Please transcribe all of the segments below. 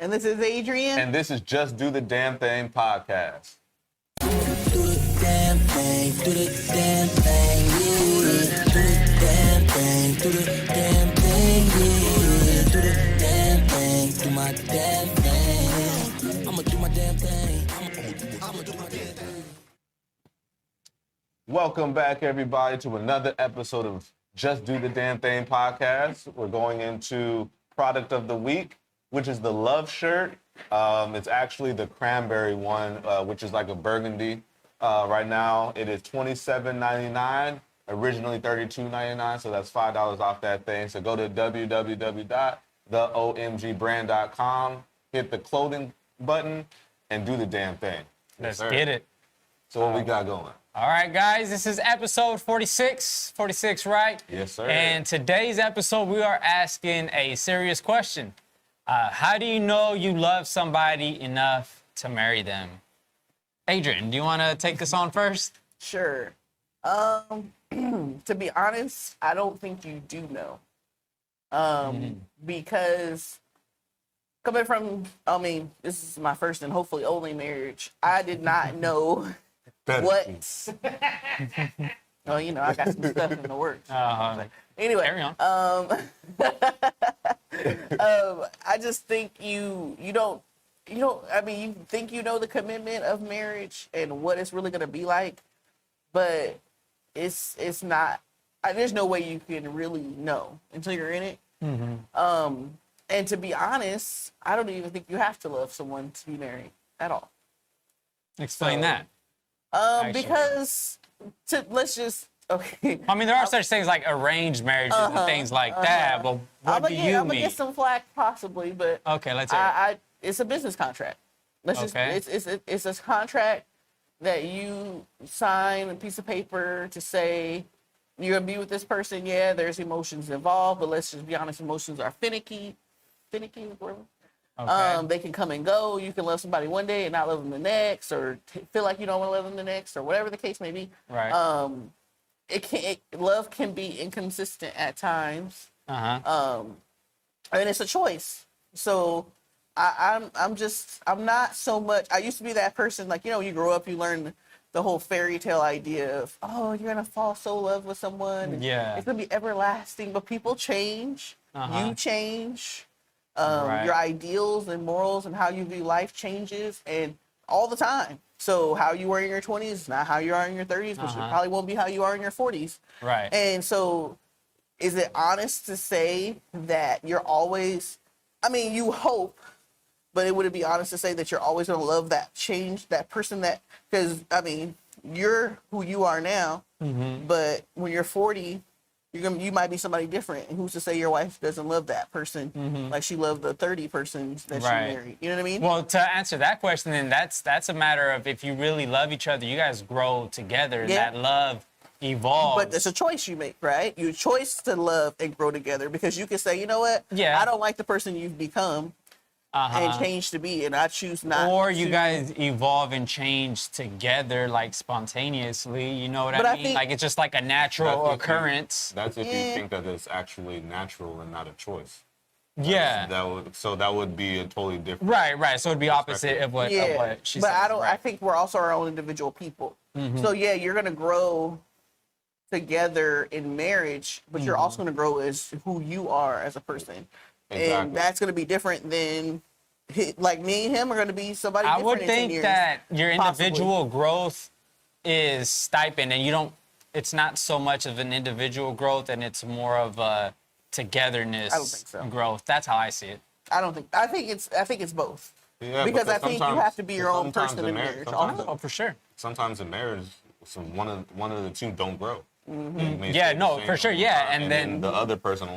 And this is Adrian. And this is Just Do the Damn Thing podcast. Do the damn thing, do the damn thing, yeah. Do the damn thing, do the damn thing, yeah. Do the damn thing, do my damn thing. I'ma do my damn thing. I'ma do my damn thing. Welcome back, everybody, to another episode of Just Do the Damn Thing podcast. We're going into product of the week, which is the Love shirt. It's actually the cranberry one, which is like a burgundy. Right now, it is $27.99, originally $32.99, so that's $5 off that thing. So go to www.theomgbrand.com, hit the clothing button, and do the damn thing. Let's get it. So what we got going? All right, guys, this is episode 46, right? Yes, sir. And today's episode, we are asking a serious question. How do you know you love somebody enough to marry them? Adrian, do you want to take this on first? Sure. To be honest, I don't think you do know. Because coming from, this is my first and hopefully only marriage, I did not know what. Well, you know, I got some stuff in the works. Anyway, carry on. I just think you think you know the commitment of marriage and what it's really gonna be like, but it's not. There's no way you can really know until you're in it. And to be honest, I don't even think you have to love someone to be married at all. Explain that. Because let's just. Okay. I mean, there are such things like arranged marriages and things like that, but what do you mean? I'm gonna get some flack possibly, but okay, let's hear it. It's a business contract. It's a contract that you sign a piece of paper to say you're gonna be with this person. Yeah, there's emotions involved, but let's just be honest, emotions are finicky. Finicky, whatever. Okay. They can come and go. You can love somebody one day and not love them the next, or feel like you don't want to love them the next, or whatever the case may be. Right. Love can be inconsistent at times. And it's a choice. So I'm not so much. I used to be that person, like, you know, you grow up, you learn the whole fairy tale idea of, oh, you're gonna fall so in love with someone. Yeah. It's gonna be everlasting. But people change. You change. Right. Your ideals and morals and how you view life changes, and all the time. So how you were in your 20s is not how you are in your 30s, which probably won't be how you are in your 40s. Right. And so is it honest to say that you're always, you hope, but would it be honest to say that you're always going to love that change, that person that, because, you're who you are now, but when you're 40, you might be somebody different. And who's to say your wife doesn't love that person like she loved the 30 persons that she married? You know what I mean? Well, to answer that question, then that's a matter of, if you really love each other, you guys grow together, and that love evolves. But it's a choice you make, right? Your choice to love and grow together, because you can say, you know what? Yeah. I don't like the person you've become and change to be, and I choose not. Or you guys evolve and change together, like spontaneously. You know what I mean? Like, it's just like a natural occurrence. That's if you think that it's actually natural and not a choice. Yeah. That would be a totally different. Right. So it'd be opposite of what she said. But I think we're also our own individual people. So yeah, you're gonna grow together in marriage, but you're also gonna grow as who you are as a person. Exactly. And that's going to be different than, like, me and him are going to be somebody different. I would in 10 think years, that your individual possibly. growth is stipend, and it's not so much of an individual growth, and it's more of a togetherness I don't think so. growth. That's how I see it. I think it's both. Yeah, because I think you have to be your own person in marriage. Oh, for sure. Sometimes in marriage, one of the two don't grow. Yeah, no, for sure. Yeah, and then the other person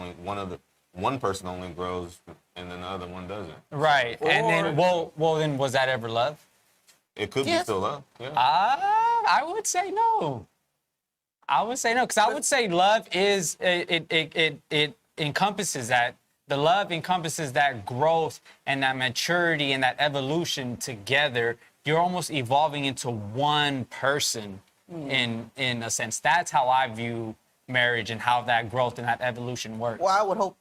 one person only grows, and then the other one doesn't. Right. And then, well, then was that ever love? It could be still love. Yeah. I would say no. Because I would say love is it encompasses that. The love encompasses that growth and that maturity and that evolution together. You're almost evolving into one person in a sense. That's how I view marriage and how that growth and that evolution works. Well, I would hope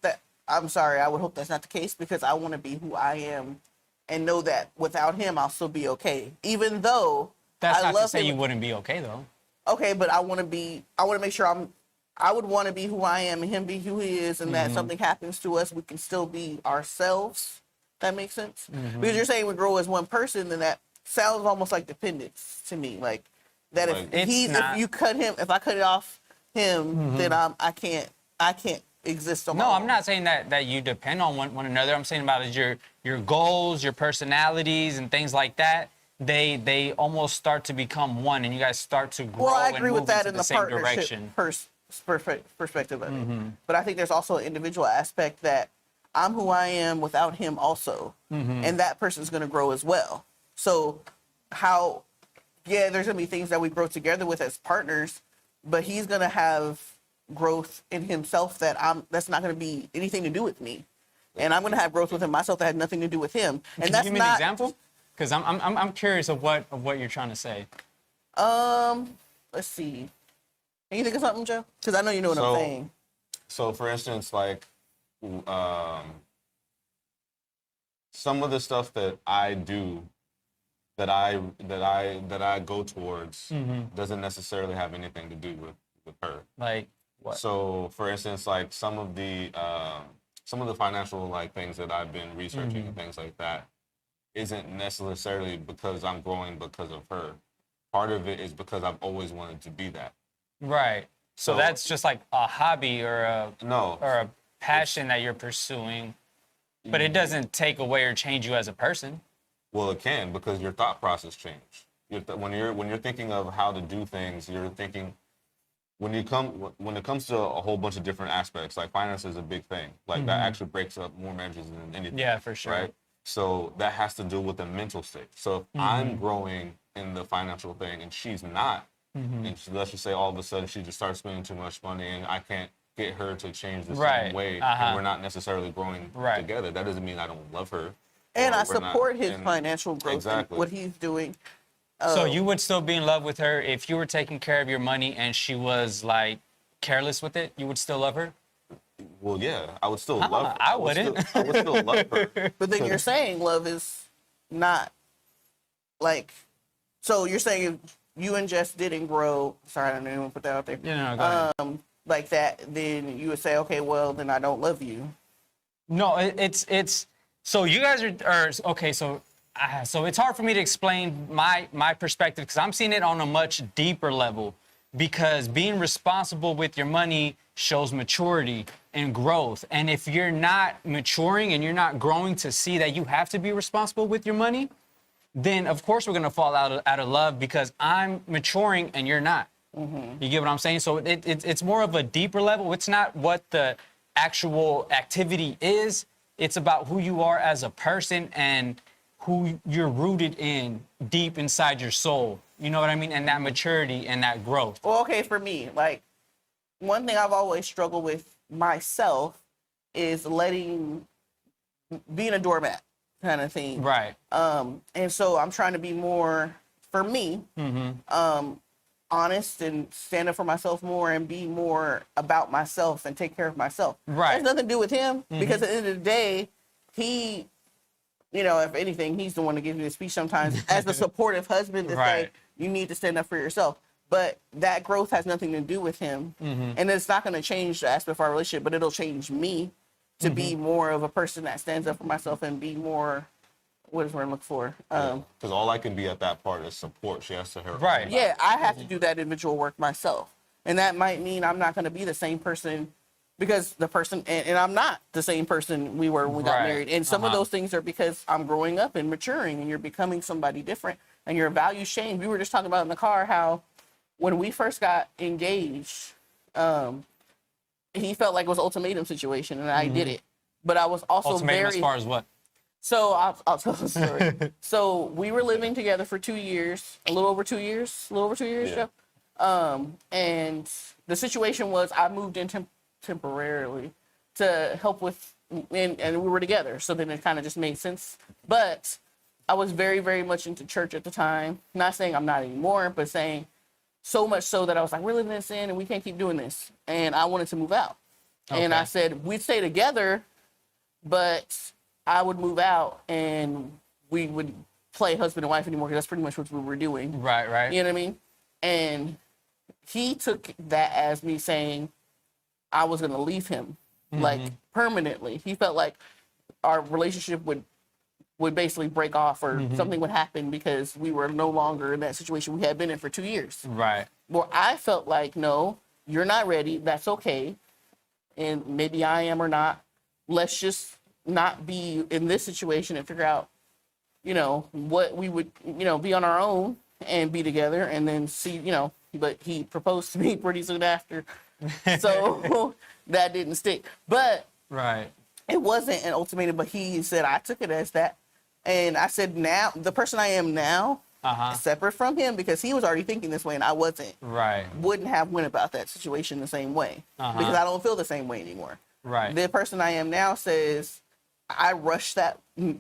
that's not the case, because I want to be who I am and know that without him, I'll still be okay. Even though That's I not to love say him. you wouldn't be okay though. Okay, but I want to make sure I would want to be who I am and him be who he is, and that something happens to us, we can still be ourselves. That makes sense? Because you're saying we grow as one person, then that sounds almost like dependence to me. Like that Like, if you cut him, if I cut it off him, then I can't exist on my No, own. I'm not saying that you depend on one another. I'm saying about is your goals, your personalities, and things like that. They almost start to become one, and you guys start to grow Well, I and agree move with that into in the the same partnership direction. perspective of it. But I think there's also an individual aspect that I'm who I am without him also, and that person's going to grow as well. So there's going to be things that we grow together with as partners, but he's going to have growth in himself that's not going to be anything to do with me. And I'm going to have growth within myself that had nothing to do with him. And Can that's you give me an example? Because I'm curious of what you're trying to say. Let's see. Can you think of something, Joe? Because I know you know what I'm saying. So, for instance, like, some of the stuff that I do, that I go towards, doesn't necessarily have anything to do with her. Like what? So, for instance, like some of the financial like things that I've been researching and things like that isn't necessarily because I'm growing because of her. Part of it is because I've always wanted to be that. Right. So that's just like a hobby or No. a passion that you're pursuing, but it doesn't take away or change you as a person. Well, it can, because your thought process change. When you're thinking of how to do things, you're thinking when it comes to a whole bunch of different aspects. Like finance is a big thing. Like that actually breaks up more marriages than anything. Yeah, for sure. Right. So that has to do with the mental state. So if I'm growing in the financial thing and she's not, and let's just say all of a sudden she just starts spending too much money and I can't get her to change the same way, and we're not necessarily growing together. That doesn't mean I don't love her. And I we're support not- his and- financial growth Exactly. and what he's doing. So you would still be in love with her if you were taking care of your money and she was like careless with it? You would still love her? Well, yeah, I would still love her. I wouldn't. I would still love her. But then you're saying love is not like, so you're saying if you and Jess didn't grow, sorry, I didn't even put that out there, No, go ahead. like that, then you would say, okay, well, then I don't love you. No, it's so you guys are okay. So it's hard for me to explain my perspective because I'm seeing it on a much deeper level. Because being responsible with your money shows maturity and growth. And if you're not maturing and you're not growing to see that you have to be responsible with your money, then of course we're gonna fall out of love because I'm maturing and you're not. You get what I'm saying? So it's more of a deeper level. It's not what the actual activity is. It's about who you are as a person and who you're rooted in deep inside your soul. You know what I mean? And that maturity and that growth. Well, okay, for me, like, one thing I've always struggled with myself is being a doormat kind of thing. Right. And so I'm trying to be more, for me, honest and stand up for myself more and be more about myself and take care of myself. Right. It has nothing to do with him because at the end of the day, he, you know, if anything, he's the one that gives me the speech sometimes as the supportive husband to say, Right. you need to stand up for yourself. But that growth has nothing to do with him. And it's not going to change the aspect of our relationship, but it'll change me to be more of a person that stands up for myself and be more, what is the word I'm looking for? Because all I can be at that part is support. She has to hear. Right. Yeah, I have to do that individual work myself. And that might mean I'm not going to be the same person because the person, and I'm not the same person we were when we got Right. married. And some of those things are because I'm growing up and maturing and you're becoming somebody different and your values change. We were just talking about in the car how when we first got engaged, he felt like it was an ultimatum situation and I did it. But I was also Ultimatum very... as far as what? So I'll tell the story. So we were living together for 2 years, a little over 2 years, Yeah. Joe. And the situation was I moved in temporarily to help with, and we were together. So then it kind of just made sense. But I was very, very much into church at the time. Not saying I'm not anymore, but saying so much so that I was like, we're living in sin and we can't keep doing this. And I wanted to move out. And I said, we'd stay together, but I would move out and we would play husband and wife anymore because that's pretty much what we were doing. Right, right. You know what I mean? And he took that as me saying I was going to leave him like permanently. He felt like our relationship would basically break off or something would happen because we were no longer in that situation we had been in for 2 years. Right. Well, I felt like, no, you're not ready. That's okay. And maybe I am or not. Let's just not be in this situation and figure out, you know, what we would, you know, be on our own and be together and then see, you know, but he proposed to me pretty soon after. So that didn't stick. But Right. it wasn't an ultimatum, but he said I took it as that. And I said, now, the person I am now, is separate from him because he was already thinking this way and I wasn't. Right. Wouldn't have went about that situation the same way because I don't feel the same way anymore. Right. The person I am now says I rushed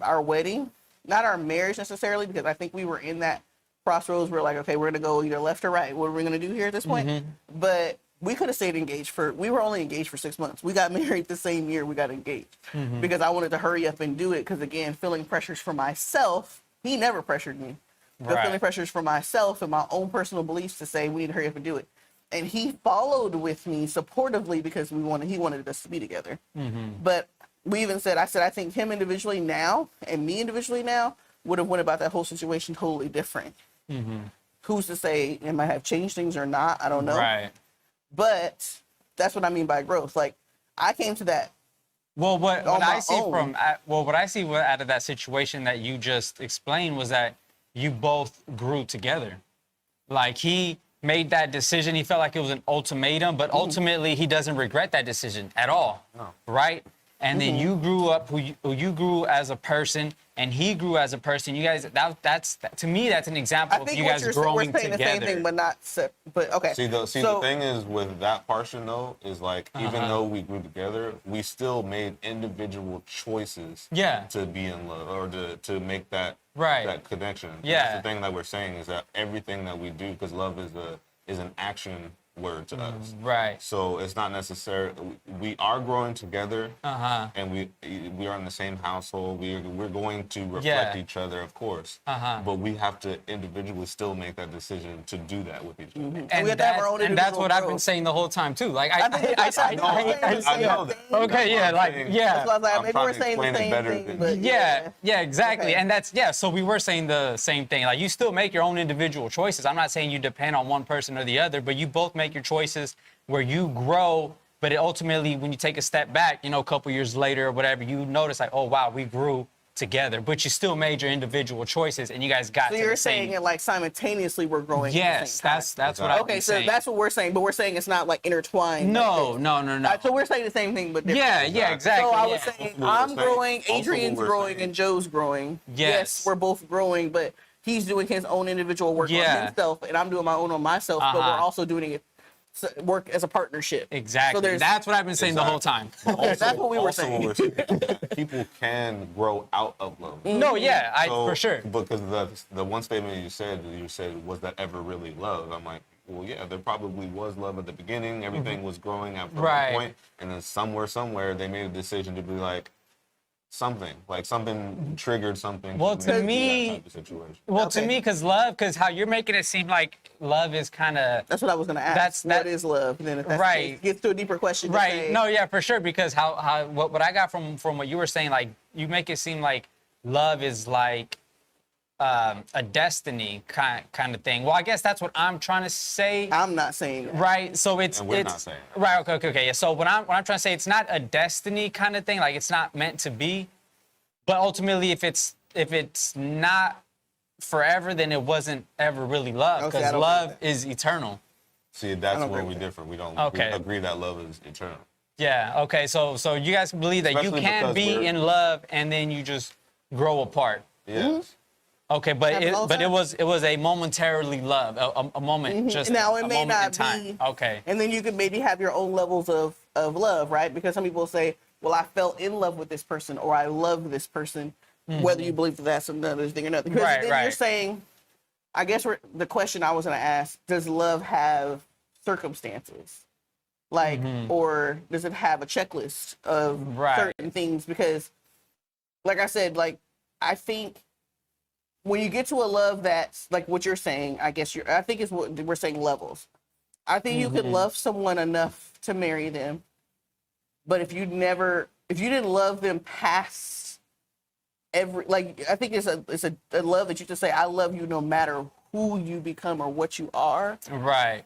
our wedding, not our marriage necessarily, because I think we were in that crossroads. We're like, okay, we're gonna go either left or right. What are we gonna do here at this point? But we could have stayed engaged we were only engaged for 6 months. We got married the same year we got engaged because I wanted to hurry up and do it. Because again, feeling pressures for myself, he never pressured me. But feeling pressures for myself and my own personal beliefs to say we need to hurry up and do it. And he followed with me supportively because he wanted us to be together. But we even said, I think him individually now and me individually now would have went about that whole situation totally different. Who's to say, it might have changed things or not? I don't know. Right. But that's what I mean by growth. Like, I came to that. Well, what On I my see own. what I see out of that situation that you just explained was that you both grew together. Like, he made that decision. He felt like it was an ultimatum, but ultimately he doesn't regret that decision at all. No. Right? And then you grew up, who you grew as a person, and he grew as a person. You guys, that's to me, that's an example I of think you what guys you're saying, growing we're saying together. the same thing, but not but okay. The So- thing is with that portion though is like even though we grew together, we still made individual choices Yeah. to be in love or to make that Right. that connection. Yeah. That's the thing that we're saying is that everything that we do, because love is an action word to us. Right. So it's not necessary. We are growing together, Uh-huh. and we are in the same household. We're going to reflect Yeah. each other, of course. Uh-huh. But we have to individually still make that decision to do that with each other. And we have to have our own and that's individual what I've been growth. saying the whole time too. Like I think that's I know that. okay, yeah, like yeah. That's why I was like, I'm maybe trying we're to saying the explain it same better thing, than- but Yeah, exactly. Okay. And that's, so we were saying the same thing. Like, you still make your own individual choices. I'm not saying you depend on one person or the other, but you both make your choices where you grow. But it ultimately, when you take a step back, you know, a couple years later or whatever, you notice like, oh, wow, we grew together. But you still made your individual choices and you guys got So to you're the same. saying it like simultaneously we're growing. Yes, at the same time. that's what I've Okay, been so saying. that's what we're saying, but we're saying it's not like intertwined. No. Like this. So we're saying the same thing, but different. Yeah, exactly. So I was yeah. saying Also what I'm we're saying- growing, also what Adrian's we're growing, saying- and Joe's growing. Yes. We're both growing, but he's doing his own individual work Yeah. on himself, and I'm doing my own on myself. But we're Uh-huh. also doing it work as a partnership. Exactly. So there's That's what I've been saying the whole time. that's what we were Also saying. what we're saying is that people can grow out of love. No, yeah, So, for sure. Because the one statement you said, was that ever really love? I'm like, well, yeah, there probably was love at the beginning. Everything was growing at Right. one point, and then somewhere they made a decision to be like something triggered something. Well, to to make it me- that type of situation. Well, Okay. to me, because how you're making it seem like love is kind of That's what I was going to ask. What is love? And then if that's the case, Right. gets to a deeper question. to right. say, No, yeah, for sure. Because what I got from what you were saying, like you make it seem like love is like a destiny kind of thing. Well, I guess that's what I'm trying to say. I'm not saying that. Right, so it's And we're not saying that. right. Okay. Yeah. So what I'm trying to say, it's not a destiny kind of thing. Like it's not meant to be, but ultimately, if it's not forever, then it wasn't ever really love Okay, I because don't love believe that. is eternal. See, that's don't where agree we with that. differ. We don't Okay. agree that love is eternal. Yeah. Okay. So you guys believe that Especially you can because be we're- in love and then you just grow apart. Yes. Okay, but Happens all the it time. was a momentarily love, a moment, just Now, it a may moment in not time. be- Okay. And then you could maybe have your own levels of love, right? Because some people say, well, I fell in love with this person or I love this person, whether you believe that that's another thing or not. Because Right, then right. you're saying, I guess the question I was going to ask, does love have circumstances? Like, or does it have a checklist of Right. certain things? Because, like I said, like, I think when you get to a love that's like what you're saying, I guess I think it's what we're saying levels. I think you could love someone enough to marry them, but if you didn't love them past I think it's a love that you just say, I love you no matter who you become or what you are. Right.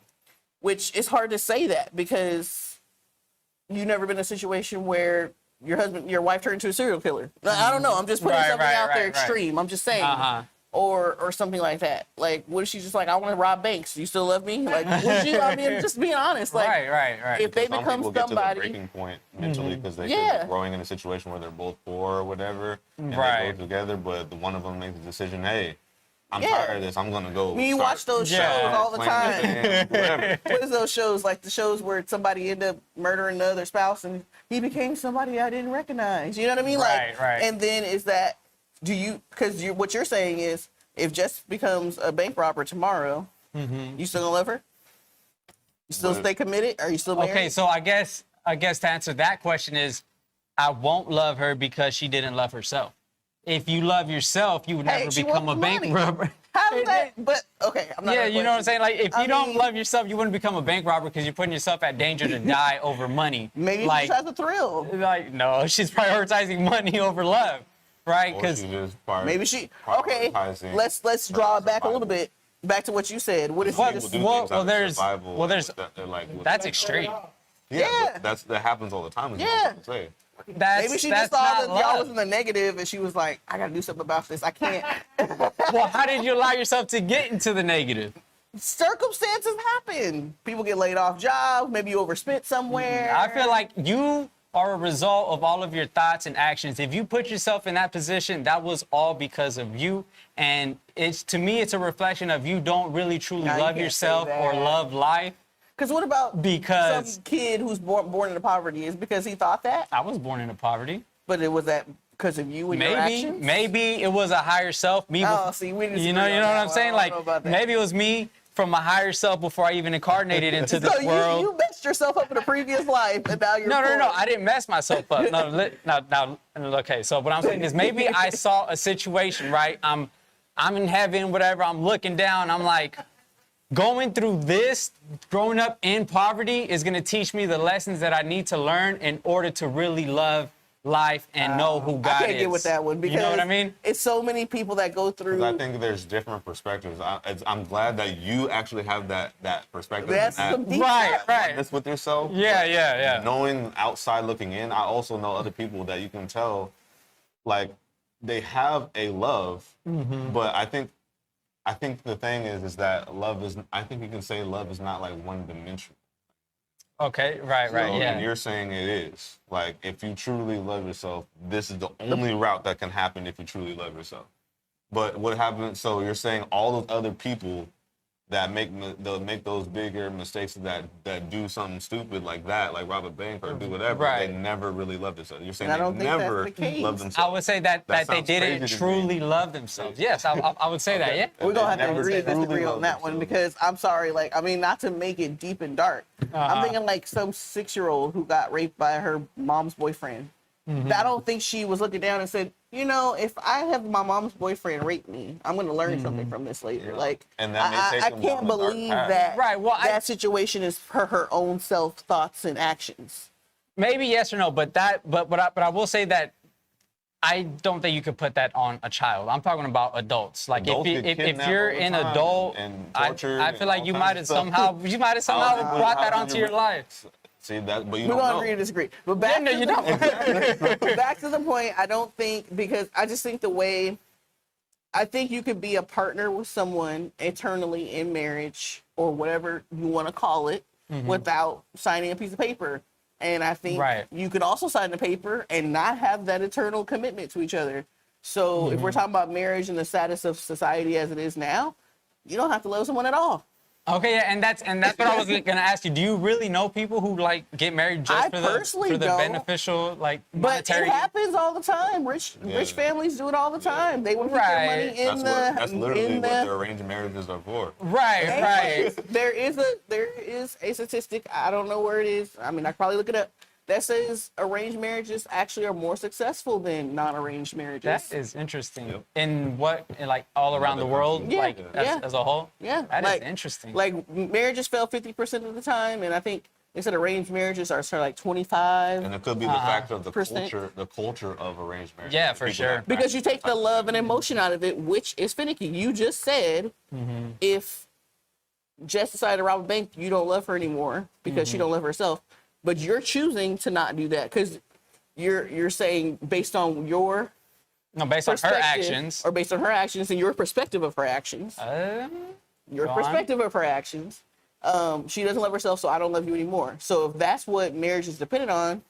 Which is hard to say that because you've never been in a situation where your wife turned into a serial killer. I don't know. I'm just putting something out there extreme. I'm just saying. Or something like that. Like, what if she's just like, I want to rob banks. Do you still love me? Like, would you? I mean, just being honest. Like, right. If they Some become people get to the somebody, breaking point mentally because they could be growing in a situation where they're both poor or whatever, and they go together. But the one of them makes the decision, hey, I'm tired of this. I'm gonna go. You watch those shows all the time. Whatever. What is those shows? Like the shows where somebody ended up murdering the other spouse and he became somebody I didn't recognize. You know what I mean? Right. And then is that, because what you're saying is, if Jess becomes a bank robber tomorrow, you still gonna love her? You still stay committed? Are you still married? Okay, so I guess to answer that question is, I won't love her because she didn't love herself. If you love yourself, you would never become a bank robber. How does that? But okay, I'm not. Yeah, you know what I'm saying? Like, if you don't mean, love yourself, you wouldn't become a bank robber because you're putting yourself at danger to die over money. Maybe like, she has a thrill. Like, no, she's prioritizing money over love, right? Because maybe she. Okay, let's draw it back a little bit. Back to what you said. What if she just? That's extreme. Yeah. That happens all the time. Yeah. Maybe she just thought that y'all was in the negative and she was like, I gotta do something about this. I can't. Well, how did you allow yourself to get into the negative? Circumstances happen. People get laid off jobs. Maybe you overspent somewhere. I feel like you are a result of all of your thoughts and actions. If you put yourself in that position, that was all because of you. And to me, it's a reflection of you don't really truly love yourself or love life. Because what about some kid who's born into poverty? Is because he thought that? I was born into poverty. But it was that because of you and your actions? Maybe it was a higher self. See, we didn't you know what I'm saying? Like, maybe it was me from a higher self before I even incarnated into this world. You messed yourself up in a previous life, and now you're No, I didn't mess myself up. No, okay. So what I'm saying is maybe I saw a situation, right? I'm in heaven, whatever. I'm looking down. I'm like, going through this, growing up in poverty is going to teach me the lessons that I need to learn in order to really love life and know who God is. I can't get with that one because you know what I mean? It's so many people that go through. I think there's different perspectives. I'm glad that you actually have that perspective. That's right. That's with yourself. Yeah. Knowing outside looking in, I also know other people that you can tell, like, they have a love, but I think the thing is that love is. I think you can say love is not like one dimensional. Okay, right, yeah. And you're saying it is. Like, if you truly love yourself, this is the only route that can happen if you truly love yourself. But what happens? So you're saying all those other people that make those bigger mistakes that do something stupid like that, like rob a bank or do whatever, they never really love themselves. You're saying they never love themselves. I would say that they didn't truly love themselves. Yes, I would say that, yeah. We're going to have to agree and disagree on that one because I'm sorry, like, I mean, not to make it deep and dark. I'm thinking like some 6-year-old who got raped by her mom's boyfriend. I don't think she was looking down and said, you know, if I have my mom's boyfriend rape me, I'm going to learn something from this later. Like, and that I can't believe that that situation is her own self thoughts and actions. Maybe yes or no, but I will say that I don't think you could put that on a child. I'm talking about adults. Like, if you're an adult, I feel like you might have somehow brought that onto your life. See that, but you We're don't gonna know. agree to disagree. But back back to the point, I don't think, because I just think I think you could be a partner with someone eternally in marriage or whatever you want to call it without signing a piece of paper. And I think you could also sign the paper and not have that eternal commitment to each other. So if we're talking about marriage and the status of society as it is now, you don't have to love someone at all. Okay, yeah, and that's what I was gonna ask you. Do you really know people who like get married just for the beneficial, like, monetary? But it happens all the time. Rich families do it all the time. They want to put their money in that's literally what their arranged marriages are for. Right. There is a statistic. I don't know where it is. I mean, I could probably look it up. that says arranged marriages actually are more successful than non-arranged marriages. That is interesting. Yep. In what, in like all around the world, Yeah, like yeah. as a whole? Yeah, That like, is interesting. Like marriages fail 50% of the time, and I think they said arranged marriages are sort of like 25. And it could be the factor of the Percent. culture of arranged marriage. Yeah, for People sure. that Because you take the practice love and emotion out of it, which is finicky. You just said if Jess decided to rob a bank, you don't love her anymore because she don't love herself. But you're choosing to not do that because you're saying based on your no, based on her perspective, actions. or based on her actions and your perspective of her actions, your go on. perspective of her actions, she doesn't love herself, so I don't love you anymore. So if that's what marriage is dependent on,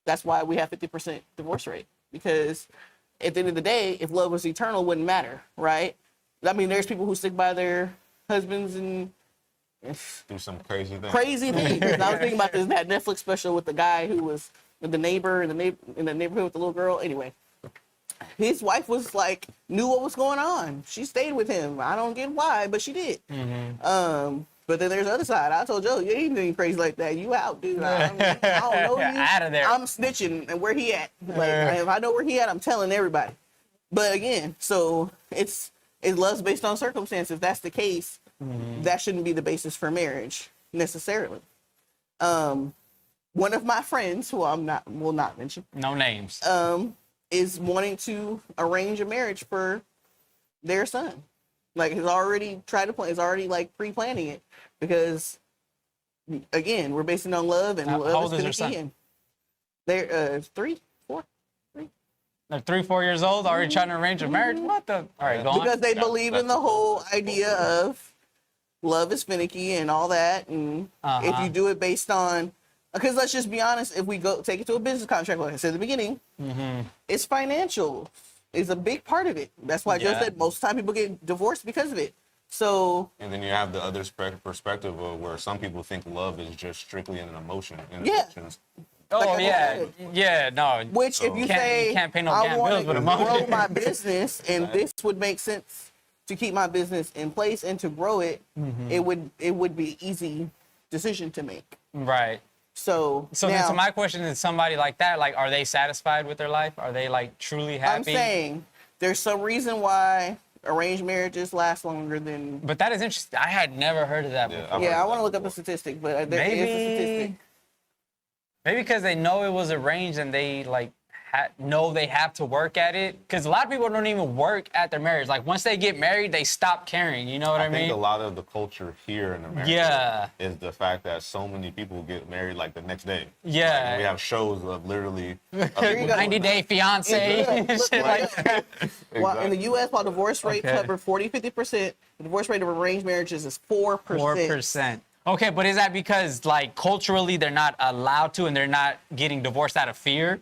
that's why we have 50% divorce rate. Because at the end of the day, if love was eternal, it wouldn't matter, right? I mean, there's people who stick by their husbands and do some crazy things. crazy things. And I was thinking about that Netflix special with the guy who was the neighbor in the neighborhood with the little girl. Anyway, his wife was like, knew what was going on. She stayed with him. I don't get why, but she did. But then there's the other side. I told Joe, you ain't doing crazy like that. You out, dude. I don't know you. Out of there. I'm snitching. And where he at? Like, if I know where he at, I'm telling everybody. But again, so it love's based on circumstance. If that's the case, that shouldn't be the basis for marriage necessarily. One of my friends, who will not mention, No names. is wanting to arrange a marriage for their son. Like, he's already tried to plan. He's already like pre-planning it because, again, we're basing it on love, and How love old is is your finicky. son? And they're 3, 4. They're 3, 4 years old, already trying to arrange a marriage. What the? All right, go on. Because they believe in the whole idea of love is finicky and all that. And if you do it based on, because let's just be honest, if we go take it to a business contract, like I said at the beginning, it's financial. Is a big part of it. That's why Joe said most of the time people get divorced because of it. So, And then you have the other perspective of where some people think love is just strictly an emotion. And Yeah. emotions. Oh like I yeah, said. yeah, no. which if you Can't- say, you can't pay no I damn want bills with to emotion. grow my business and this would make sense to keep my business in place and to grow it, it would be easy decision to make. Right. So So now, then, so my question is, somebody like that, like, are they satisfied with their life? Are they like truly happy? I'm saying there's some reason why arranged marriages last longer than. But that is interesting. I had never heard of that Yeah, before. I've Yeah, heard I of want to that look up a before. statistic, but there is a statistic. Maybe because they know it was arranged and they like know they have to work at it. Because a lot of people don't even work at their marriage. Like once they get married, they stop caring. You know what I I think mean? a lot of the culture here in America Yeah. is the fact that so many people get married like the next day. Yeah. Like, we have shows of literally Here you go. 90-day fiance. Shit like that. Well, in the U.S., while divorce rates Okay. cover 40-50%, the divorce rate of arranged marriages is 4%. 4%. Okay, but is that because like culturally they're not allowed to and they're not getting divorced out of fear?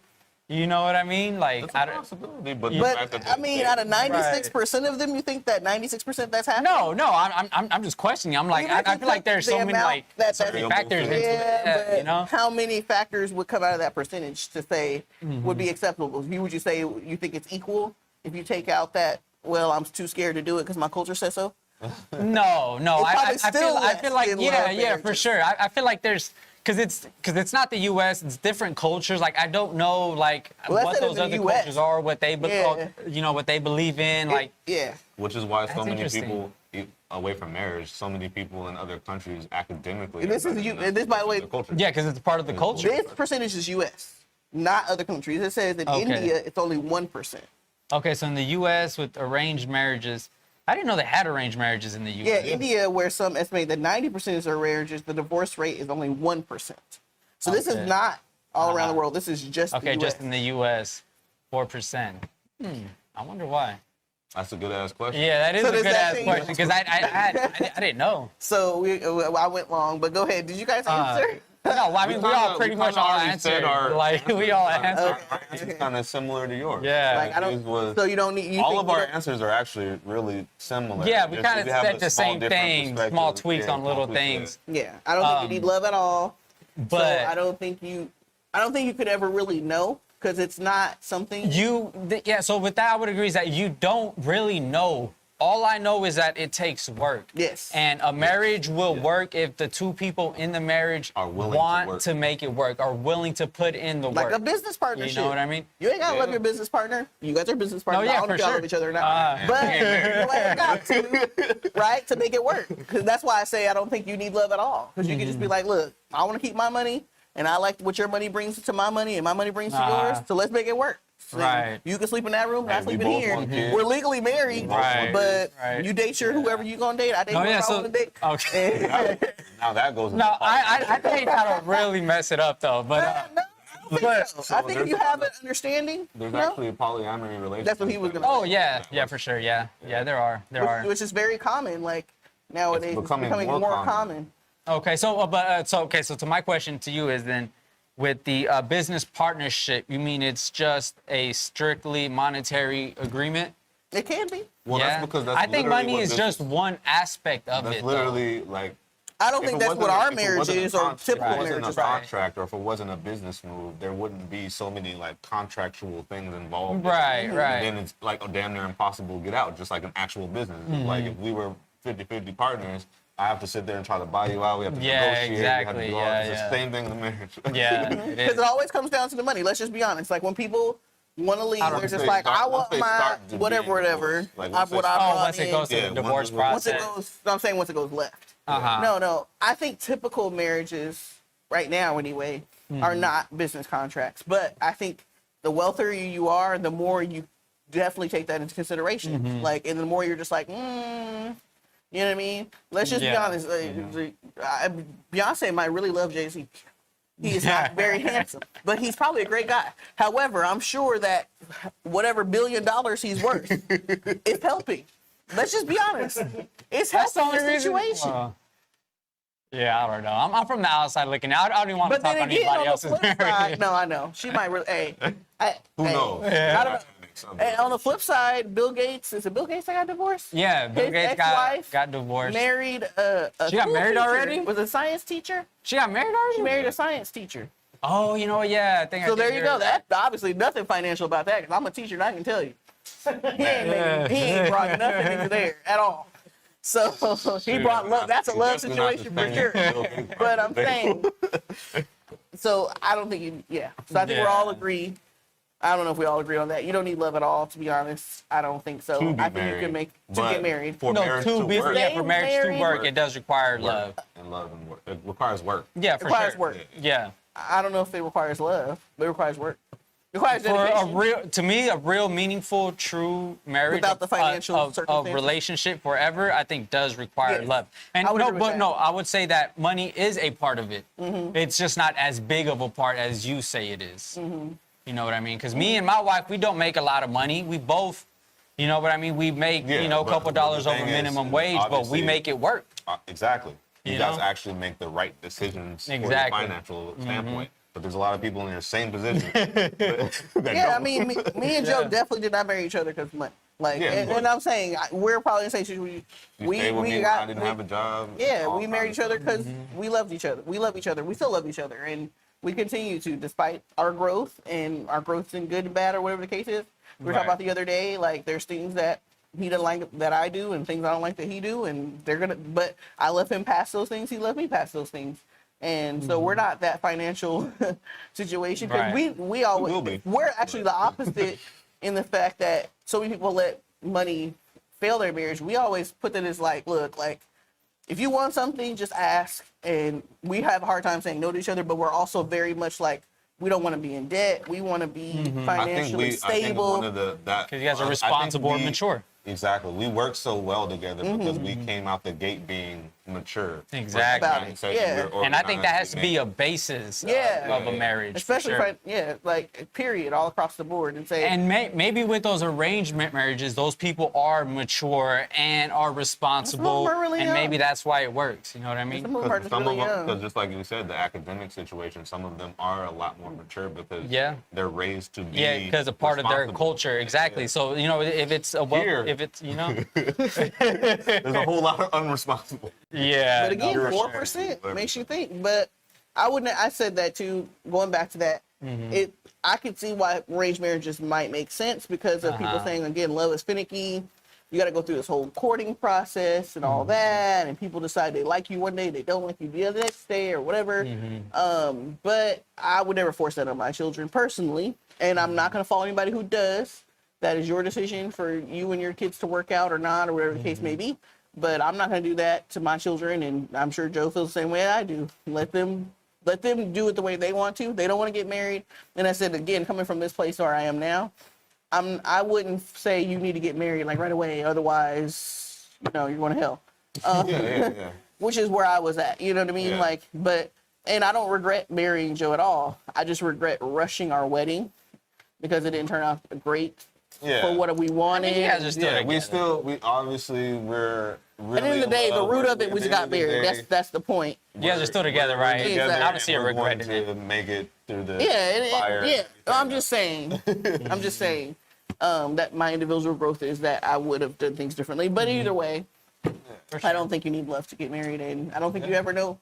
You know what I mean? Like, It's I a don't. possibility, but the fact But that I mean, out of 96% of them, you think that 96% that's happening? No, I'm just questioning. I'm like, Even if I you feel like took there's the so many amount like that- certain factors into Yeah, it. but You know? how many factors would come out of that percentage to say Mm-hmm. would be acceptable? Would you say you think it's equal if you take out that? Well, I'm too scared to do it because my culture says so. No. It's probably I still feel like less than yeah, love yeah, for marriages. sure. I feel like there's because it's not the U.S. It's different cultures. Like I don't know like Well, what that's those in other the US. cultures are, what they Yeah. you know what they believe in. Like Yeah. Which is why so That's many interesting. people away from marriage, so many people in other countries academically. And this are is better you. than And this, by the way, the culture. yeah, because it's part of the culture. this percentage is U.S., not other countries. It says in Okay. India it's only 1%. Okay, so in the U.S. with arranged marriages, I didn't know they had arranged marriages in the Yeah, U.S. India, where some estimate that 90% is marriages, the divorce rate is only 1%. So this Okay. is not all around the world. This is just Okay, the US. just in the U.S., 4%. I wonder why. That's a good ass question. Yeah, that is So a does good that ass thing- question because I didn't know. So I went long, but go ahead. Did you guys answer? No, I mean we all pretty much all already answered. said our Like we all answered. Okay. It's kind of similar to yours. Yeah. Like I His don't. was- So you don't need. You all think of you our don't- answers are actually really similar. Yeah, we Just kind of have said a the small same different things, perspective. small tweaks Yeah, on little small tweaks, yeah. things. Yeah, I don't think you need love at all. But So I don't think you could ever really know because it's not something. yeah, so with that I would agree is that you don't really know all I know is that it takes work. Yes. And a marriage will work if the two people in the marriage Are willing to want work. to make it work, are willing to put in the Like work. a business partnership. You know what I mean? You ain't gotta love Yeah. your business partner. You got your business partner. yeah, I don't know for if y'all sure. love each other or not. But you ain't got to, right, to make it work. Because that's why I say I don't think you need love at all. Because you can just be like, look, I want to keep my money, and I like what your money brings to my money, and my money brings to yours. So let's make it work. So Right. You can sleep in that room, and I Hey, we sleep in both here. want kids. We're legally married, Right. but Right. you date whoever you gonna date. I date whoever I want to date. Okay. Now that goes. No, I think that'll really mess it up though. But No, I don't think so. I think if there's- you have an understanding, There's you know, actually a polyamory relationship. That's what he was gonna oh yeah, for sure, yeah, there are. which is very common. Like nowadays, it's becoming more common. Okay, so to my question to you is then, with the business partnership, you mean it's just a strictly monetary agreement? It can be. Well, yeah. that's because that's I think literally money what is this just one aspect of That's it. literally like. I don't if think it that's what wasn't a- our if it marriage wasn't a is, or con- typical If it wasn't marriages. a Right. contract, or if it wasn't a business move, there wouldn't be so many like contractual things involved. Right, And right. then it's like damn near impossible to get out, just like an actual business. Like Mm-hmm. if we were 50-50 partners, I have to sit there and try to buy you out. We have to Yeah, negotiate. We have to exactly. do all Yeah, It's yeah. the same thing in the marriage. Yeah, it Because is. it always comes down to the money. Let's just be honest. Like when people want to leave, I don't they're just think like, they I start- want once they my start to whatever, being whatever. divorced, like, I, once what they I start- brought Once it in. goes to Yeah, the once divorce it goes- Once it process. goes, no, I'm saying once it goes left. Uh-huh. No, I think typical marriages, right now anyway, are not business contracts. But I think the wealthier you are, the more you definitely take that into consideration. Like, and the more you're just like, you know what I mean? Let's just be Yeah. honest. Beyonce might really love Jay-Z. He is not very handsome, but he's probably a great guy. However, I'm sure that whatever $1 billion he's worth is helping. Let's just be honest. It's That's the helping only the reason. situation. Yeah, I don't know. I'm from the outside looking out. I don't even want to But talk then about again, anybody on the else's flip marriage. side, no, I know she might really. Who knows? I don't know. And on the flip side, Bill Gates, is it Bill Gates that got divorced? Yeah, Bill His Gates ex-wife got divorced. Married a She got school married teacher. already? Was a science teacher. She got married already? She married a science teacher. Oh, you know what? Yeah, I think. So I did there you hear go. That obviously nothing financial about that, because I'm a teacher and I can tell you. he ain't brought nothing into there at all. So he brought love. That's a love situation for sure. But I'm saying, so I don't think you, yeah. So I think we're all agreed. I don't know if we all agree on that. You don't need love at all, to be honest. I don't think so. To be I think married, you can make, to but get married. For marriage to work. yeah, for marriage to married. work, it does require love. And love and work. It requires work. Yeah, for Requires sure. work. Yeah. I don't know if it requires love, but it requires work. It requires For a dedication. real, to me, a real meaningful, true marriage, Without the financial a circumstances? relationship forever, I think does require Yes. love. And I would no, agree with but that. no, I would say that money is a part of it. It's just not as big of a part as you say it is. You know what I mean? Because me and my wife, we don't make a lot of money. We both, you know what I mean? We make, Yeah, a but couple the dollars thing over is, minimum wage, but we obviously- make it work. Exactly. You, You guys know? actually make the right decisions from Exactly. a financial standpoint. But there's a lot of people in your same position. that Yeah, I don't. mean, me and Joe definitely did not marry each other because of money. Like, Yeah, and, but- I'm saying we're probably in the same situation. You stayed with me when I didn't have a job. Yeah, all we married each kinds of other because we loved each other. We love each other. We still love each other, and we continue to, despite our growth and our growth's in good and bad or whatever the case is. We were talking Right. about the other day, like there's things that he doesn't like that I do, and things I don't like that he do, and they're gonna. But I let him pass those things. He let me pass those things. And so we're not that financial situation because Right. we always will be. we're actually the opposite in the fact that so many people let money fail their marriage. We always put that as like, look, like if you want something, just ask. And we have a hard time saying no to each other, but we're also very much like we don't want to be in debt. We want to be financially I think stable. one of the that 'Cause you guys are I think responsible and mature. Exactly. We work so well together because we came out the gate being mature. Exactly. About it, yeah. And I think that has to be a basis Yeah. of a marriage. for Especially sure. like period, all across the board, and say And maybe with those arrangement marriages, those people are mature and are responsible, Some of 'em are really and young. maybe that's why it works. You know what I mean? some of them are just Some really of them, young. because just like you said, the academic situation, some of them are a lot more mature because Yeah. they're raised to be Yeah, because a part of their responsible. culture, exactly. Yeah. So if it's a Here. if it's There's a whole lot of unresponsible. yeah. But again, you're 4% sure. makes you think. But I wouldn't. I said that too. Going back to that, I could see why arranged marriages might make sense because of people saying again, love is finicky. you got to go through this whole courting process and all that, and people decide they like you one day, they don't like you the other next day or whatever. But I would never force that on my children personally, and I'm not going to follow anybody who does. That is your decision for you and your kids to work out or not, or whatever the case may be. But I'm not going to do that to my children, and I'm sure Joe feels the same way I do. Let them do it the way they want to. They don't want to get married. And I said, again, coming from this place where I am now, I wouldn't say you need to get married like right away. Otherwise, you're going to hell. Yeah. Which is where I was at. You know what I mean? Yeah. And I don't regret marrying Joe at all. I just regret rushing our wedding because it didn't turn out great for what we wanted. You guys are still together. we're really At the end of the day, the root of it, we just got married. That's the point. You guys are still together, right? Exactly. I don't see a We're regret going in it. to make it through the fire. Yeah. I'm just saying. That my individual growth is that I would have done things differently. But either way, I don't think you need love to get married, and I don't think you ever know.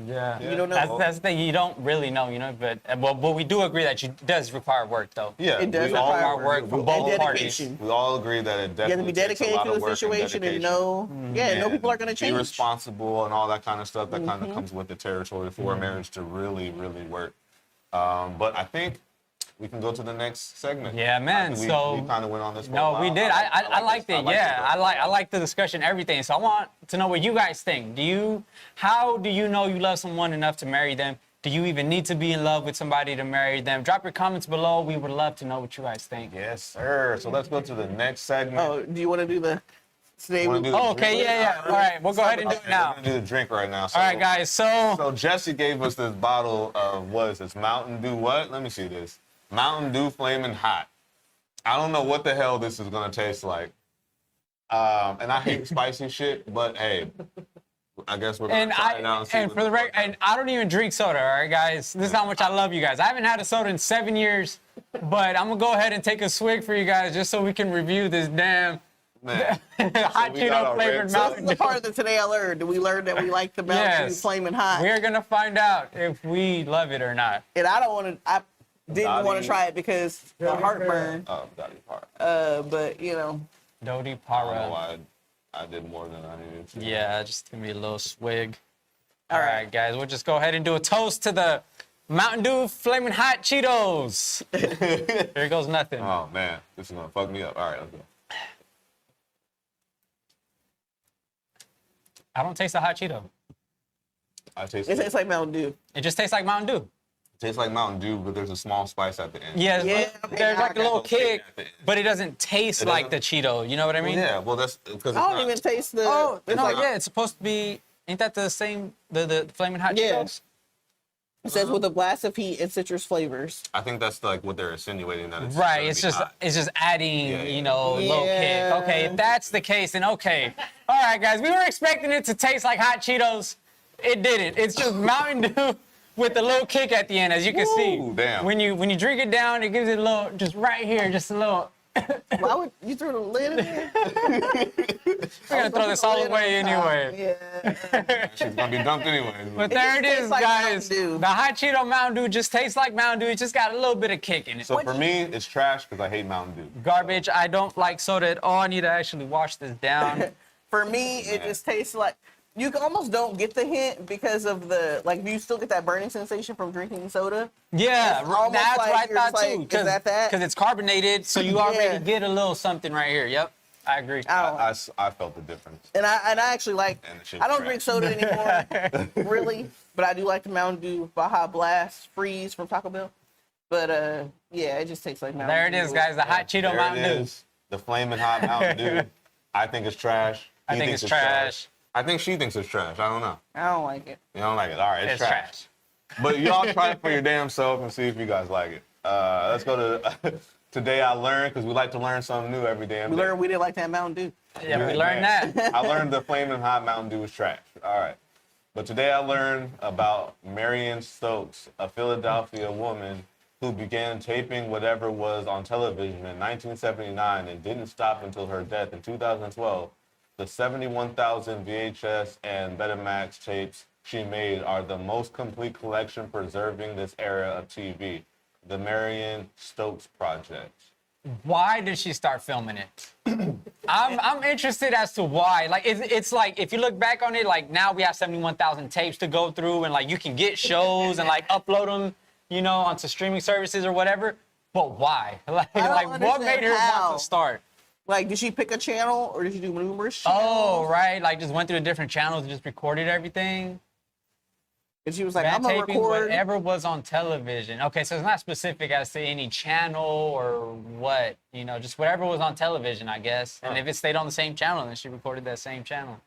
Yeah. You don't know. That's the thing. You don't really know, but we do agree that it does require work, though. Yeah, It does we all require work from and both parties. dedication. We all agree that it You have to definitely be takes a dedicated lot to of the work and situation and dedication. know people are going to change. Be responsible and all that kind of stuff that kind of comes with the territory for a marriage to really, really work. But I think we can go to the next segment. Yeah, man. We So kind of went on this. for a no, while. we did. I liked it. Yeah, though. I like the discussion, everything. So I want to know what you guys think. How do you know you love someone enough to marry them? Do you even need to be in love with somebody to marry them? Drop your comments below. We would love to know what you guys think. Yes, sir. So let's go to the next segment. Oh, do you want to do the today? Wanna do the Oh, okay, drink? yeah. All right, we'll go ahead and do it Okay, now. We're gonna do the drink right now. So, All right, guys. So Jesse gave us this bottle of what is this? Mountain Dew what? Let me see this. Mountain Dew Flamin' Hot. I don't know what the hell this is gonna taste like. And I hate spicy shit, but hey, I guess we're gonna try it out and see. And for the record, and I don't even drink soda. All right, guys. This is how much I love you guys. I haven't had a soda in 7 years, but I'm gonna go ahead and take a swig for you guys just so we can review this damn Man. hot we got Cheeto our flavored red This Mountain is the Dew. part of the today I learned. Did we learn that we like the Mountain Dew Yes. flaming hot? We're gonna find out if we love it or not. And I don't want to. I didn't want Dottie. to try it because the heartburn. Oh, Dottie Park. But Dodi I don't know Para. why I did more than I needed to. Yeah, just give me a little swig. All All right. right, guys. We'll just go ahead and do a toast to the Mountain Dew Flamin' Hot Cheetos. Here goes nothing. Oh man, this is gonna fuck me up. All right, let's go. I don't taste the hot Cheeto. I taste it it. tastes like Mountain Dew. It just tastes like Mountain Dew. Tastes like Mountain Dew, but there's a small spice at the end. Yeah, Yeah, okay, there's like a now I little got it. kick, but it doesn't taste It like the doesn't- Cheeto. You know what I mean? Yeah, well that's because I don't even taste the. Oh, it's no, like- yeah, it's supposed to be. Ain't that the same, the Flamin' Hot Yeah. Cheetos? It says with a blast of heat and citrus flavors. I think that's like what they're insinuating that it's Right, gonna it's be just hot. it's just adding, Yeah, yeah. a little Yeah. kick. Okay, if that's the case, then okay. All right, guys, we were expecting it to taste like hot Cheetos. It didn't. It's just Mountain Dew with a little kick at the end, as you can see. Ooh, damn. When you drink it down, it gives it a little, just right here, just a little. Why would you throw the lid in there? We're gonna throw this all away anyway. Yeah. It's gonna be dumped anyway. But there it just is, tastes like guys. Mountain Dew. The hot Cheeto Mountain Dew just tastes like Mountain Dew. It just got a little bit of kick in it. So for me, it's trash because I hate Mountain Dew. Garbage. I don't like soda at all. I need to actually wash this down. For me, it just tastes like you almost don't get the hint because of if you still get that burning sensation from drinking soda. Yeah, It's almost that's like what I you're thought just too. like, is that that? Because it's carbonated, so you Yeah. already get a little something right here. Yep, I agree. I don't. I felt the difference. And I actually like. And the shit's I don't trash. drink soda anymore, really, but I do like the Mountain Dew Baja Blast Freeze from Taco Bell. But yeah, it just tastes like Mountain There it Dew. is, guys. The hot Cheeto There Mountain it Dew. is. The flaming hot Mountain Dew. I think it's trash. I He think thinks it's trash. I think she thinks it's trash. I don't know. I don't like it. You don't like it. All right, it's It's trash. trash. But y'all try it for your damn self and see if you guys like it. Let's go to Today I Learned, because we like to learn something new every damn We day. learned we didn't like that Mountain Dew. Yeah, we learned that. I learned the flaming hot Mountain Dew is trash. All right. But today I learned about Marion Stokes, a Philadelphia woman who began taping whatever was on television in 1979 and didn't stop until her death in 2012. The 71,000 VHS and Betamax tapes she made are the most complete collection preserving this era of TV, the Marion Stokes Project. why did she start filming it? I'm interested as to why. Like, it's like, if you look back on it, like, now we have 71,000 tapes to go through, and like, you can get shows and like upload them, you know, onto streaming services or whatever. But why? Like what made understand her how. want to start? Like, did she pick a channel or did she do numerous channels? Oh, right. Like, just went through the different channels and just recorded everything. And she was like, Bad I'm gonna taping, record. whatever was on television. Okay, so it's not specific as to any channel or what, you know, just whatever was on television, I guess. And if it stayed on the same channel, then she recorded that same channel.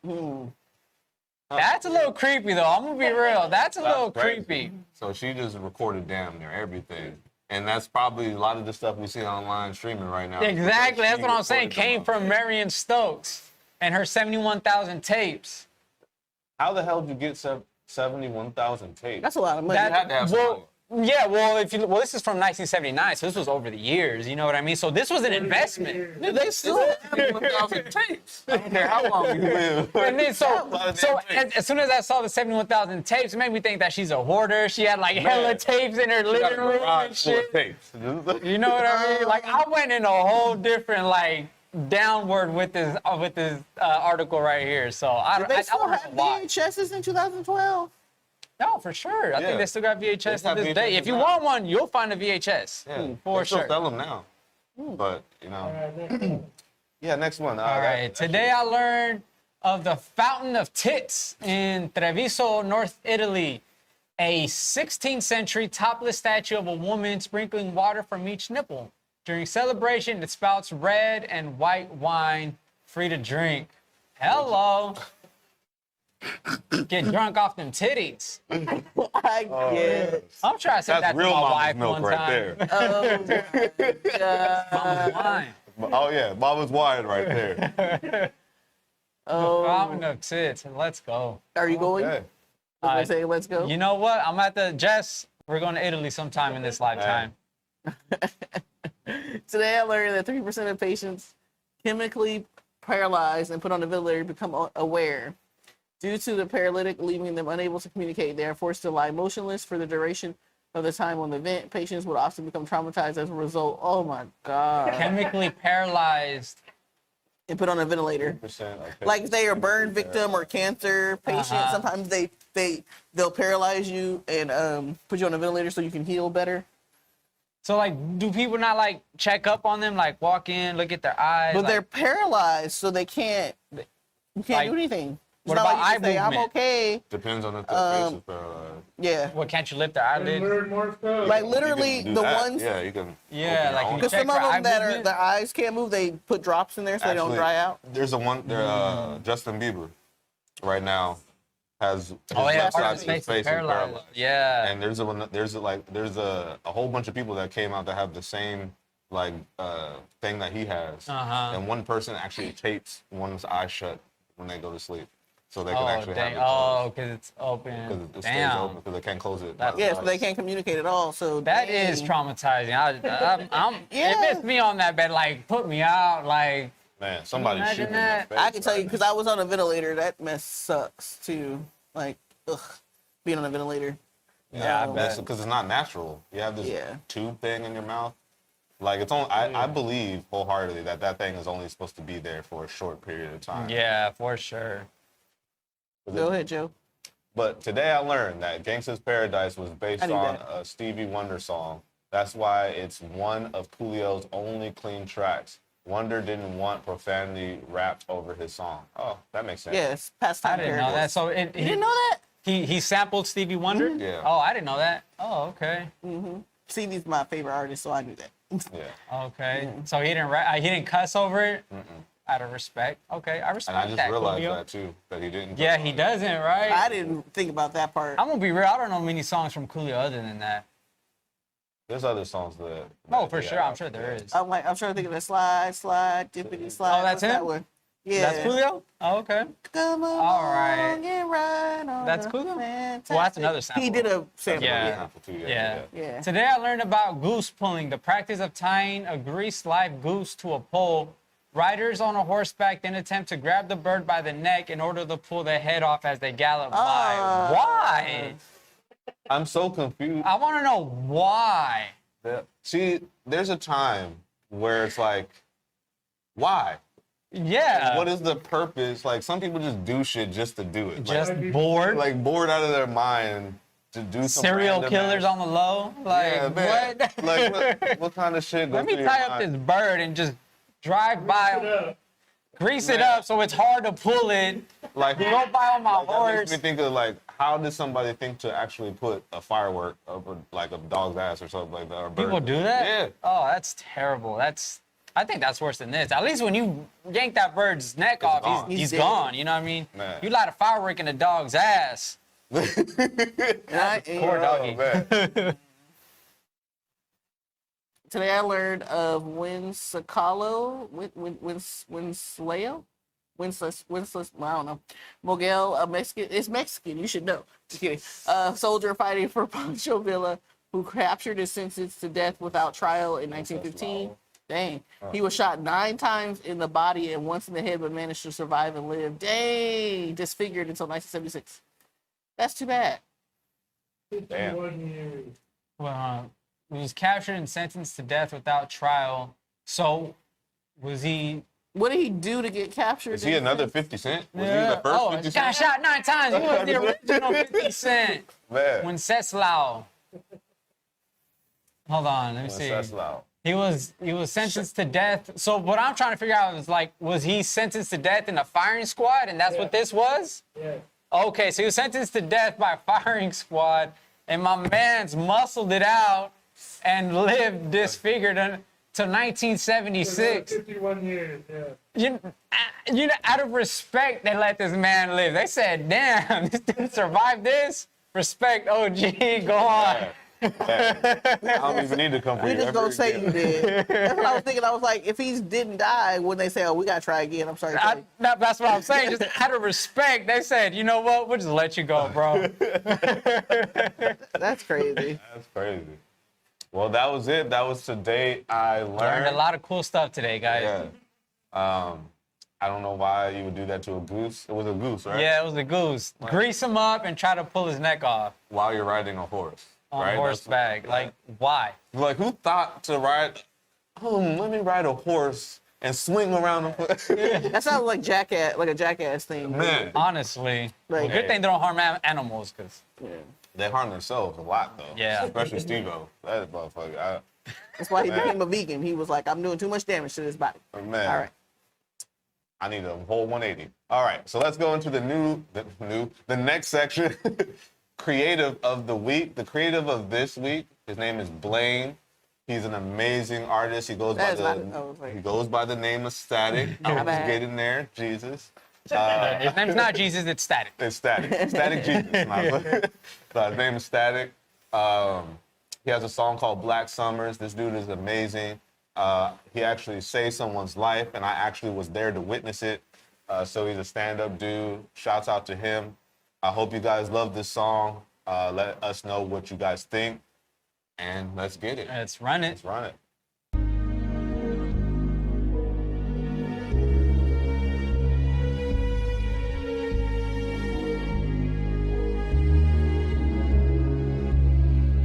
That's a little creepy, though. I'm gonna be real. That's a little crazy. creepy. So she just recorded damn near everything. And that's probably a lot of the stuff we see online streaming right now. Exactly. That's She what I'm saying. recorded them Came all. from Marion Stokes and her 71,000 tapes. How the hell did you get 71,000 tapes? That's a lot of money. had to have some money. Yeah, well, this is from 1979, so this was over the years. You know what I mean? So this was an investment. They still have 71,000 tapes. I don't care how long you live. And then so lot of damn tapes. as soon as I saw the 71,000 tapes, it made me think that she's a hoarder. She had like hella tapes in her She got a living room and garage full shit. of tapes. You know what I mean? Like, I went in a whole different like downward with this article right here. So I Did they still don't know have why. VHSs in 2012? No, for sure. I Yeah. think they still got VHS to have this day. VHS If you now. want one, you'll find a VHS. Yeah, for they still sure. sell them now. But, you know. Yeah, next one. All right. Today I learned of the Fountain of Tits in Treviso, North Italy. A 16th century topless statue of a woman sprinkling water from each nipple. During celebration, it spouts red and white wine, free to drink. Hello. Get drunk off them titties. I guess. I'm trying to say that That's to real my mama's wife milk one right time. there. Mama's wine. Oh, yeah, mama's wine right there. Fountain of Tits. Let's go. Are you going? Okay. I say, let's go. You know what? I'm at the Jess. We're going to Italy sometime in this lifetime. Today I learned that 3% of patients chemically paralyzed and put on a ventilator become aware. Due to the paralytic leaving them unable to communicate, they are forced to lie motionless for the duration of the time on the vent. Patients would often become traumatized as a result. Oh my God. Chemically paralyzed. And put on a ventilator. 3% Like if they are burn victim or cancer patient, sometimes they'll paralyze you and put you on a ventilator so you can heal better. So, like, do people not, like, check up on them? Like, walk in, look at their eyes? But like, they're paralyzed, so they can't. You can't Like, do anything. It's what not about like you can eye say, I'm movement? okay. Depends on if the face is paralyzed. Yeah. what, can't you lift their eyelid? Like literally You can do the that. ones. Yeah, you can. Yeah, open your like own. you Because check some of for eye them that movement? their eyes can't move, they put drops in there so they don't Actually, dry out. There's a one there, Justin Bieber, right now, has his Oh, yeah, left part side of his of his face is face is paralyzed. paralyzed. Yeah. And there's a whole bunch of people that came out that have the same thing that he has. And one person actually tapes one's eye shut when they go to sleep, so they can Oh, actually dang. have it closed. Oh, because it's open. Because it stays Damn. open because they can't close it. That's- Yeah, so they can't communicate at all. So That dang. is traumatizing. I'm Yeah. If it's me on that bed, like, put me out, like, Man, somebody Imagine shooting in that. their face. I can tell you because I was on a ventilator. That mess sucks too. Like, ugh, being on a ventilator. yeah, I bet. Because it's not natural. You have this Yeah. tube thing in your mouth. Like it's only. I believe wholeheartedly that thing is only supposed to be there for a short period of time. Yeah, for sure. Go ahead, Joe. But today I learned that Gangsta's Paradise was based I knew on that. a Stevie Wonder song. That's why it's one of Coolio's only clean tracks. Wonder didn't want profanity rapped over his song. Oh, that makes sense. Yes, pastime. I didn't know that. So You didn't know that? he sampled Stevie Wonder? Yeah. Oh, I didn't know that. Oh, okay. Stevie's my favorite artist, so I knew that. Yeah. Okay. So he didn't cuss over it? Out of respect. Okay, I respect And I just that, realized Coolio. that too, that he didn't. Yeah, cuss he on it. doesn't, right? I didn't think about that part. I'm gonna be real. I don't know many songs from Coolio other than that. There's other songs that. Oh, for yeah, sure. I'm sure there is. I'm trying to think of the slide, dippity slide. Oh, that's What's that him? one? Yeah. That's Coolio? Oh, okay. Come on, All right. get right on That's the Coolio? fantastic- Well, that's another sample. He did a sample. Yeah. Yeah. Sample too, Yeah. Yeah. Today I learned about goose pulling, the practice of tying a greased live goose to a pole. Riders on a horseback then attempt to grab the bird by the neck in order to pull the head off as they gallop by. Why? I'm so confused. I want to know why. See, there's a time where it's like, why? Yeah. What is the purpose? Like, some people just do shit just to do it. Just like, bored? like bored out of their mind to do some Serial random killers ass- on the low? Like, Yeah, man. what? Like, what kind of shit goes Let me through your tie up mind? this bird and just drive by, grease it up so it's hard to pull it. Like, Go by on my that makes horse. me think of, like, how did somebody think to actually put a firework up like a dog's ass or something like that? Or a bird? People do that? Yeah. Oh, that's terrible. I think that's worse than this. At least when you yank that bird's neck off, gone. he's He's gone. You know what I mean? Man. You light a firework in a dog's ass. And Poor doggy. Oh, man. today I learned of Winsacalo, Wenceslao, I don't know. Miguel, a Mexican. It's Mexican. You should know. Just kidding. Soldier fighting for Pancho Villa, who captured and sentenced to death without trial in 1915. Dang. He was shot 9 times in the body and once in the head, but managed to survive and live. Dang. Disfigured until 1976. That's too bad. Damn. Well, he was captured and sentenced to death without trial. So, was he? What did he do to get captured? Is he another 50 Cent? Was he the first Oh, 50 got Cent? shot 9 times. He was the original 50 Cent. Man. Wenceslao. Hold on, let me see. That's loud. He was sentenced to death. So what I'm trying to figure out is, like, was he sentenced to death in a firing squad, and that's what this was? Yeah. Okay, so he was sentenced to death by a firing squad, and my man's muscled it out and lived disfigured until 1976. 51 years, yeah. You know, out of respect, they let this man live. They said, "Damn, this dude survived this. Respect, OG, go on." I don't even need to come for We you. just ever gonna say again. you did. That's what I was thinking. I was like, if he didn't die, when they say, "Oh, we gotta try again," I'm sorry. That's what I'm saying. Just out of respect, they said, "You know what? We'll just let you go, bro." That's crazy. That's crazy. Well, that was it. That was today I learned. Learned a lot of cool stuff today, guys. Yeah. I don't know why you would do that to a goose. It was a goose, right? Yeah, it was a goose. Grease him up and try to pull his neck off While you're riding a horse. on right? horseback. Like, why? Like, who thought to ride? Let me ride a horse and swing around the horse. That sounds like a jackass thing. Man, Honestly. Well, Like- good thing they don't harm animals, because, Yeah. they harm themselves a lot, though. Yeah. Especially Steve-O. That motherfucker. That's why he became a vegan. He was like, "I'm doing too much damage to this body." Man. All right. I need a whole 180. All right, so let's go into the next section. Creative of the week. The creative of this week, his name is Blaine. He's an amazing artist. He goes That is by not- oh, wait. he goes by the name of Static. I was bad. getting there, Jesus. his name's not Jesus, it's Static. It's Static. Static Jesus. So his name is Static. He has a song called Black Summers. This dude is amazing. He actually saved someone's life, and I actually was there to witness it. So he's a stand-up dude. Shouts out to him. I hope you guys love this song. Let us know what you guys think, and let's get it. Let's run it. Let's run it.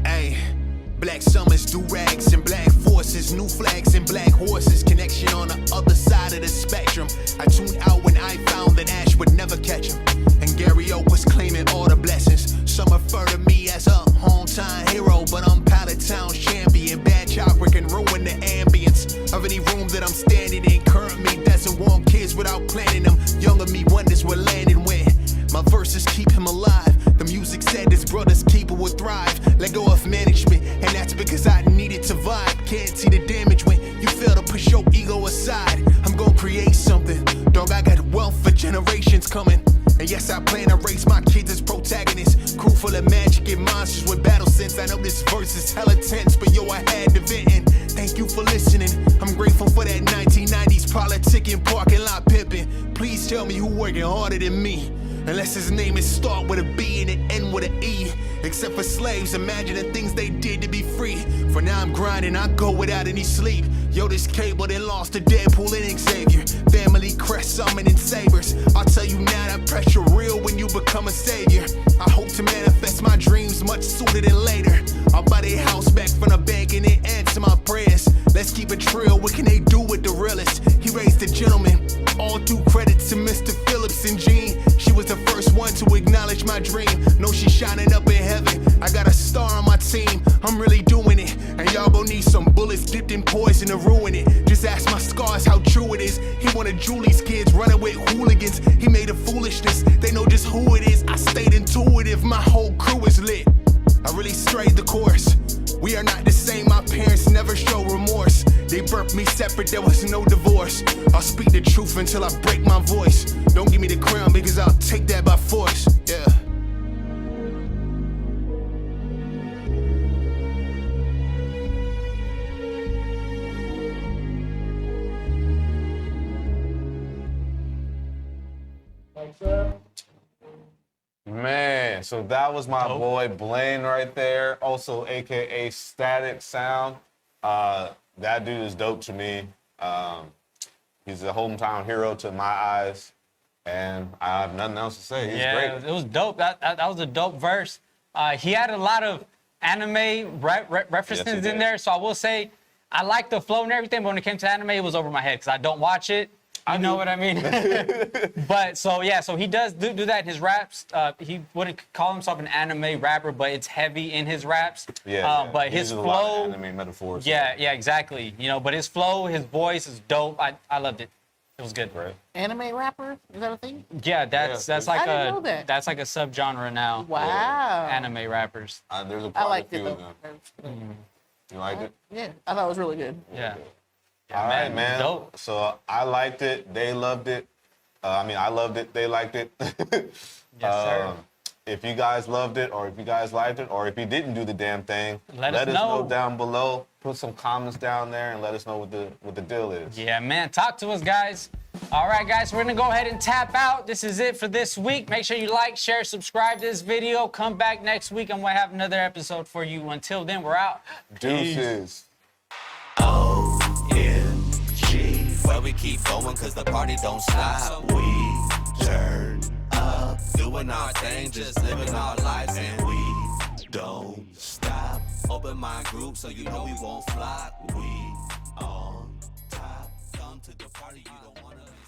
Ay, black summers, do-rags and black forces, new flags and black horses, connection on the other side of the spectrum. I tuned out when I found that Ash would never catch him, and Gary Oak was claiming all the blessings. Some refer to me as a hometown hero, but I'm Pallet Town's champion. Bad chopper can ruin the ambience of any room that I'm standing in. Current me doesn't want kids without planning them. Younger me wonders where landing went. My verses keep him alive. The music said his brother's keeper would thrive. Let go of management, and that's because I needed to vibe. Can't see the damage when you fail to push your ego aside. I'm gonna create something. Dog, I got wealth for generations coming. And yes, I plan to raise my kids as protagonists. Crew full of magic and monsters with battle sense. I know this verse is hella tense, but yo, I had to vent in. Thank you for listening. I'm grateful for that 1990s politicking, parking lot pimping. Please tell me who working harder than me. Unless his name is start with a B and it end with an E. Except for slaves, imagine the things they did to be free. For now I'm grinding, I go without any sleep. Yo, this cable then lost to Deadpool and Xavier. Family crest summoning sabers. I'll tell you now that pressure real when you become a savior. I hope to manifest my dreams much sooner than later. I'll buy their house back from the bank and then answer my prayers. Let Let's keep it real, what can they do with the realest? He raised a gentleman, all due credit to Mr. Phillips and Jean. She was the first one to acknowledge my dream. Know she's shining up in heaven, I got a star on my team. I'm really doing it, and y'all gon' need some bullets dipped in poison to ruin it. Just ask my scars how true it is. He wanted Julie's kids running with hooligans. He made a foolishness, they know just who it is. I stayed intuitive, my whole crew is lit. I really strayed the course. We are not the same, my parents never show remorse. They birthed me separate, there was no divorce. I'll speak the truth until I break my voice. Don't give me the crown because I'll take that by force. Yeah. Man, so that was my boy Blaine right there, also AKA Static Sound. That dude is dope to me. He's a hometown hero to my eyes, and I have nothing else to say. He's great. It was dope. That was a dope verse. He had a lot of anime references Yes, he in did. there, so I will say I like the flow and everything, but when it came to anime, it was over my head because I don't watch it. You know what I mean? But so he does do that in his raps. He wouldn't call himself an anime rapper, but it's heavy in his raps. But He his uses a lot flow, of anime metaphors. yeah, exactly. You know, but his flow, his voice is dope. I loved it. It was good. Right. Anime rapper? Is that a thing? Yeah, that's like I didn't know that. that's like a subgenre now. Wow. Anime rappers. There's a I quite a liked few it of though. them. You liked it? Yeah, I thought it was really good. Yeah. All right, man. Dope. So I liked it. They loved it. I loved it. They liked it. Yes, sir. If you guys loved it, or if you guys liked it, or if you didn't do the damn thing, Let us know. down below. Put some comments down there and let us know what the deal is. Yeah, man. Talk to us, guys. All right, guys. We're gonna go ahead and tap out. This is it for this week. Make sure you like, share, subscribe to this video. Come back next week, and we'll have another episode for you. Until then, we're out. Deuces. OMG, where we keep going cause the party don't stop. We turn up, doing our thing, just living our lives, and we don't stop. Open my group so you know we won't flop. We on top, come to the party, you don't wanna leave.